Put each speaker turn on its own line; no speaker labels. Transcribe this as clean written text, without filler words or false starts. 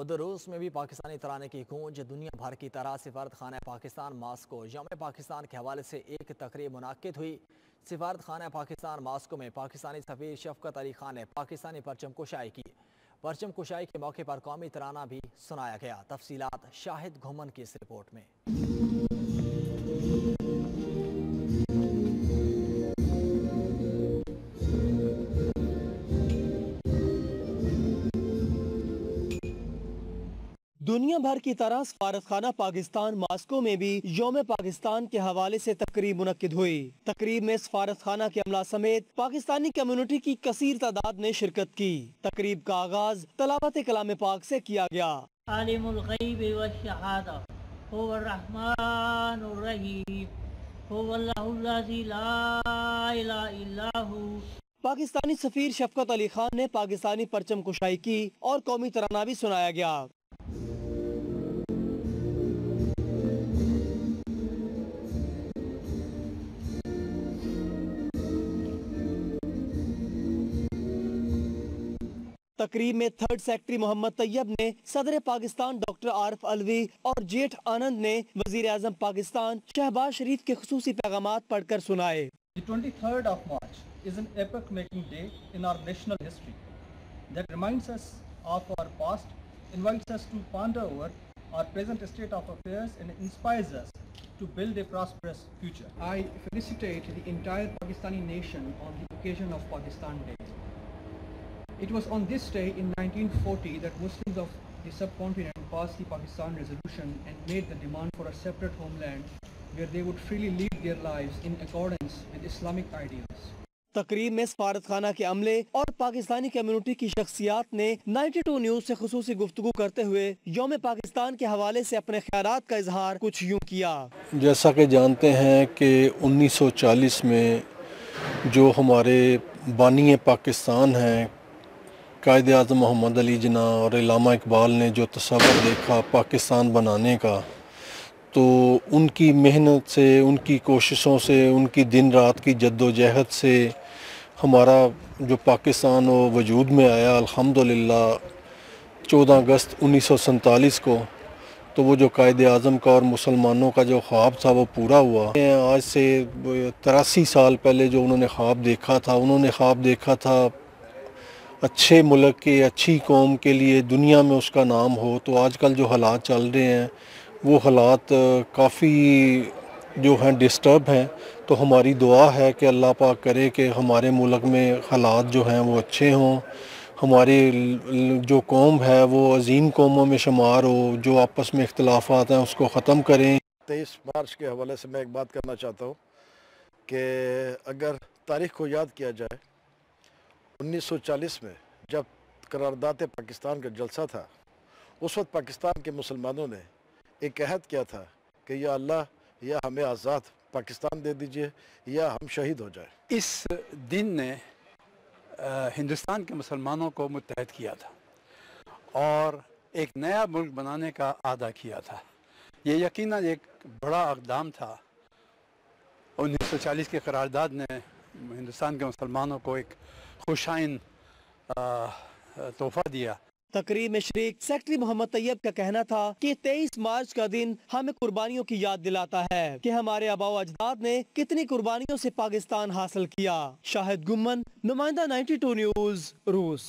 ادھر روس میں بھی پاکستانی ترانے کی گونج دنیا بھر کی طرح سفارت خانہ پاکستان ماسکو یوم پاکستان کے حوالے سے ایک تقریب منعقد ہوئی۔ سفارت خانہ پاکستان ماسکو میں پاکستانی سفیر شفقت علی خان نے پاکستانی پرچم کشائی کی۔ پرچم کشائی کے موقع پر قومی ترانہ بھی سنایا گیا۔ تفصیلات شاہد گھمن کی اس رپورٹ میں۔
دنیا بھر کی طرح سفارت خانہ پاکستان ماسکو میں بھی یوم پاکستان کے حوالے سے تقریب منعقد ہوئی۔ تقریب میں سفارت خانہ کے عملہ سمیت پاکستانی کمیونٹی کی کثیر تعداد نے شرکت کی۔ تقریب کا آغاز تلاوت کلام پاک سے کیا گیا۔
عالم الغیب والشہادہ هو الرحمن الرحیم هو اللہ الذی لا الہ الا ہو۔
پاکستانی سفیر شفقت علی خان نے پاکستانی پرچم کشائی کی اور قومی ترانہ بھی سنایا گیا۔ تقریب میں تھرڈ سیکرٹری محمد طیب نے صدر پاکستان ڈاکٹر عارف علوی اور جیٹھ آنند نے وزیر اعظم پاکستان شہباز شریف کے خصوصی پیغامات پڑھ کر سنائے۔
The 23rd of March is an epoch-making day in our national history that reminds us of our past, invites us to ponder over our present state of affairs and inspires us to build a prosperous future. I felicitate the entire Pakistani nation on the occasion of Pakistan Day. It was on this day in 1940 that Muslims of the subcontinent passed the Pakistan Resolution and made the demand for a separate homeland where they would freely lead their lives in accordance with Islamic ideals.
تقریب میں سفارت خانہ کے عملے اور Pakistani community کی شخصیات نے 92 نیوز سے خصوصی گفتگو کرتے ہوئے یوم پاکستان کے حوالے سے اپنے خیالات کا اظہار کچھ یوں کیا۔
جیسا کہ جانتے ہیں کہ 1940 میں جو ہمارے بانی پاکستان ہیں قائد اعظم محمد علی جناح اور علامہ اقبال نے جو تصور دیکھا پاکستان بنانے کا، تو ان کی محنت سے، ان کی کوششوں سے، ان کی دن رات کی جد و جہد سے ہمارا جو پاکستان وہ وجود میں آیا الحمدللہ 14 اگست 1947 کو۔ تو وہ جو قائد اعظم کا اور مسلمانوں کا جو خواب تھا وہ پورا ہوا۔ آج سے 83 سال پہلے جو انہوں نے خواب دیکھا تھا، انہوں نے خواب دیکھا تھا اچھے ملک کے، اچھی قوم کے لیے دنیا میں اس کا نام ہو۔ تو آج کل جو حالات چل رہے ہیں وہ حالات کافی جو ہیں ڈسٹرب ہیں، تو ہماری دعا ہے کہ اللہ پاک کرے کہ ہمارے ملک میں حالات جو ہیں وہ اچھے ہوں، ہماری جو قوم ہے وہ عظیم قوموں میں شمار ہو، جو آپس میں اختلافات ہیں اس کو ختم کریں۔
23 مارچ کے حوالے سے میں ایک بات کرنا چاہتا ہوں کہ اگر تاریخ کو یاد کیا جائے 1940 میں جب قرارداد پاکستان کا جلسہ تھا، اس وقت پاکستان کے مسلمانوں نے ایک عہد کیا تھا کہ یا اللہ یا ہمیں آزاد پاکستان دے دیجئے یا ہم شہید ہو جائیں۔
اس دن نے ہندوستان کے مسلمانوں کو متحد کیا تھا اور ایک نیا ملک بنانے کا عہد کیا تھا۔ یہ یقیناً ایک بڑا اقدام تھا۔ 1940 کی قرارداد نے ہندوستان کے مسلمانوں کو ایک خوشائن تحفہ دیا۔
تقریب میں شریک سیکرٹری محمد طیب کا کہنا تھا کہ 23 مارچ کا دن ہمیں قربانیوں کی یاد دلاتا ہے کہ ہمارے آباء و اجداد نے کتنی قربانیوں سے پاکستان حاصل کیا۔ شاہد گھمن، نمائندہ 92 نیوز، روس۔